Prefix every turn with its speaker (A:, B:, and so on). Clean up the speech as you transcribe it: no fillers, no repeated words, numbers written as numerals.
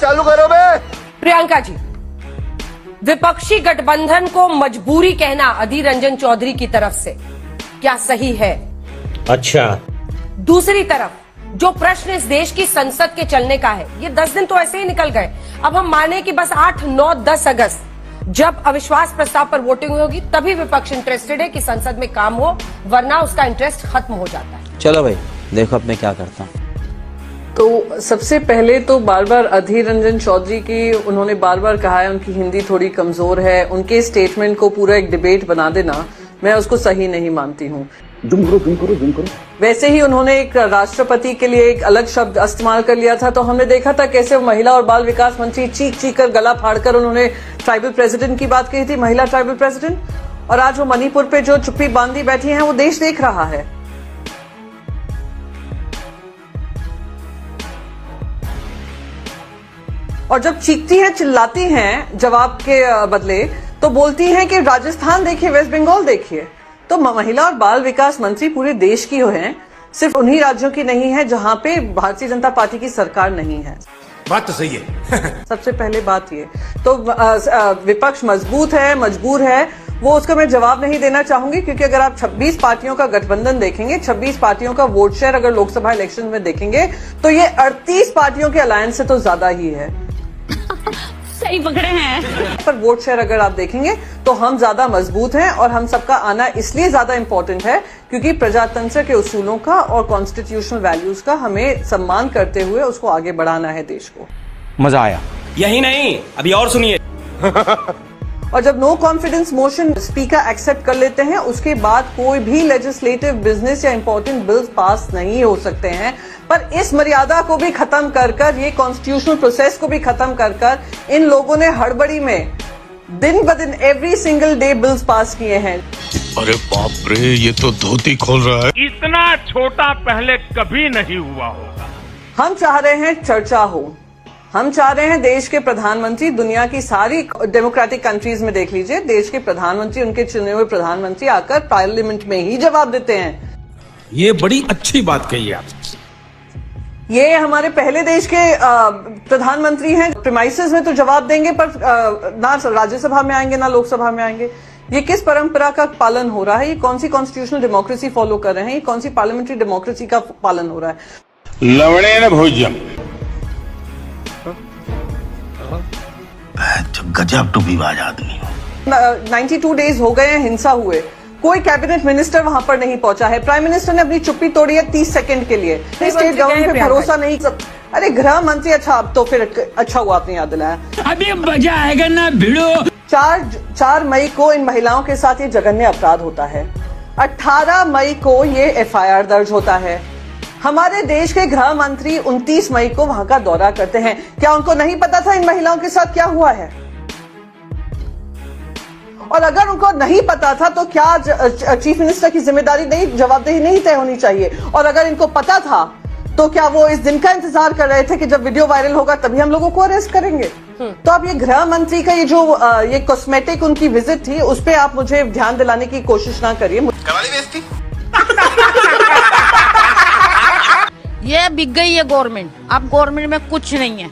A: चालू करो बे।
B: प्रियंका जी, विपक्षी गठबंधन को मजबूरी कहना अधीर रंजन चौधरी की तरफ से क्या सही है?
C: अच्छा,
B: दूसरी तरफ जो प्रश्न इस देश की संसद के चलने का है, ये 10 दिन तो ऐसे ही निकल गए। अब हम माने कि बस 8, 9, 10 अगस्त जब अविश्वास प्रस्ताव पर वोटिंग होगी तभी विपक्ष इंटरेस्टेड है कि संसद में काम हो, वरना उसका इंटरेस्ट खत्म हो जाता है।
D: चलो भाई, देखो अब मैं क्या करता हूँ।
E: तो सबसे पहले तो बार बार अधीर रंजन चौधरी की उन्होंने बार बार कहा है उनकी हिंदी थोड़ी कमजोर है, उनके स्टेटमेंट को पूरा एक डिबेट बना देना मैं उसको सही नहीं मानती हूँ।
A: जुम करो।
E: वैसे ही उन्होंने एक राष्ट्रपति के लिए एक अलग शब्द इस्तेमाल कर लिया था, तो हमने देखा था कैसे महिला और बाल विकास मंत्री चीख कर गला फाड़कर उन्होंने ट्राइबल प्रेसिडेंट की बात कही थी, महिला ट्राइबल प्रेसिडेंट। और आज वो मणिपुर पे जो चुप्पी बांधी बैठी हैं वो देश देख रहा है। और जब चीखती हैं, चिल्लाती हैं जवाब के बदले, तो बोलती हैं कि राजस्थान देखिए, वेस्ट बंगाल देखिए। तो महिला और बाल विकास मंत्री पूरे देश की हैं, सिर्फ उन्हीं राज्यों की नहीं है जहां पे भारतीय जनता पार्टी की सरकार नहीं है।
F: बात तो सही है।
E: सबसे पहले बात ये तो विपक्ष मजबूत है, मजबूर है, वो उसका मैं जवाब नहीं देना चाहूंगी, क्योंकि अगर आप 26 पार्टियों का गठबंधन देखेंगे, 26 पार्टियों का वोट शेयर अगर लोकसभा इलेक्शन में देखेंगे तो ये 38 पार्टियों के अलायंस से तो ज्यादा ही है।
G: सही पकड़े हैं।
E: पर वोट शेयर अगर आप देखेंगे तो हम ज्यादा मजबूत हैं, और हम सबका आना इसलिए ज्यादा इंपॉर्टेंट है क्योंकि प्रजातंत्र के उसूलों का और कॉन्स्टिट्यूशनल वैल्यूज का हमें सम्मान करते हुए उसको आगे बढ़ाना है देश को।
D: मजा आया।
C: यही नहीं, अभी और सुनिए।
E: और जब no confidence motion speaker accept कर लेते हैं, उसके बाद कोई भी लेजिस्लेटिव बिजनेस या इंपॉर्टेंट बिल्स पास नहीं हो सकते हैं। पर इस मर्यादा को भी खत्म कर ये कॉन्स्टिट्यूशनल प्रोसेस को भी खत्म कर इन लोगों ने हड़बड़ी में दिन ब दिन every single day bills pass किए हैं।
H: अरे बाप रे, ये तो धोती खोल रहा है।
F: इतना छोटा पहले कभी नहीं हुआ होगा।
E: हम चाह रहे हैं चर्चा हो, हम चाह रहे हैं देश के प्रधानमंत्री, दुनिया की सारी डेमोक्रेटिक कंट्रीज में देख लीजिए, देश के प्रधानमंत्री, उनके चुने हुए प्रधानमंत्री आकर पार्लियामेंट में ही जवाब देते हैं।
F: ये बड़ी अच्छी बात कही आप।
E: ये हमारे पहले देश के प्रधानमंत्री हैं, प्रीमाइसेस में तो जवाब देंगे, पर ना राज्यसभा में आएंगे ना लोकसभा में आएंगे। ये किस परंपरा का पालन हो रहा है? ये कौन सी कॉन्स्टिट्यूशनल डेमोक्रेसी फॉलो कर रहे हैं? ये कौन सी पार्लियामेंट्री डेमोक्रेसी का पालन हो रहा है?
A: लवणे न भोज्यम।
H: गजब टूबीबाज आदमी हो।
E: 92 डेज हो गए हैं हिंसा हुए, कोई कैबिनेट मिनिस्टर वहां पर नहीं पहुंचा है। प्राइम मिनिस्टर ने अपनी चुप्पी तोड़ी है 30 सेकंड के लिए। स्टेट गवर्नमेंट पे भरोसा नहीं। अरे गृह मंत्री, अच्छा अब तो फिर अच्छा हुआ आपने याद दिलाया।
G: अभी मजा आएगा ना भिड़ो।
E: 4 मई को इन महिलाओं के साथ ये जघन्य अपराध होता है। 18 मई को ये FIR दर्ज होता है। हमारे देश के गृह मंत्री 29 मई को वहां का दौरा करते हैं। क्या उनको नहीं पता था इन महिलाओं के साथ क्या हुआ है? और अगर उनको नहीं पता था तो क्या चीफ मिनिस्टर की जिम्मेदारी नहीं, जवाबदेही नहीं तय होनी चाहिए? और अगर इनको पता था तो क्या वो इस दिन का इंतजार कर रहे थे कि जब वीडियो वायरल होगा तभी हम लोगों को अरेस्ट करेंगे? तो आप ये गृह मंत्री का ये जो ये कॉस्मेटिक उनकी विजिट थी, उस पर आप मुझे ध्यान दिलाने की कोशिश ना करिए।
G: ये बिक गई है गवर्नमेंट। अब गवर्नमेंट में कुछ नहीं है।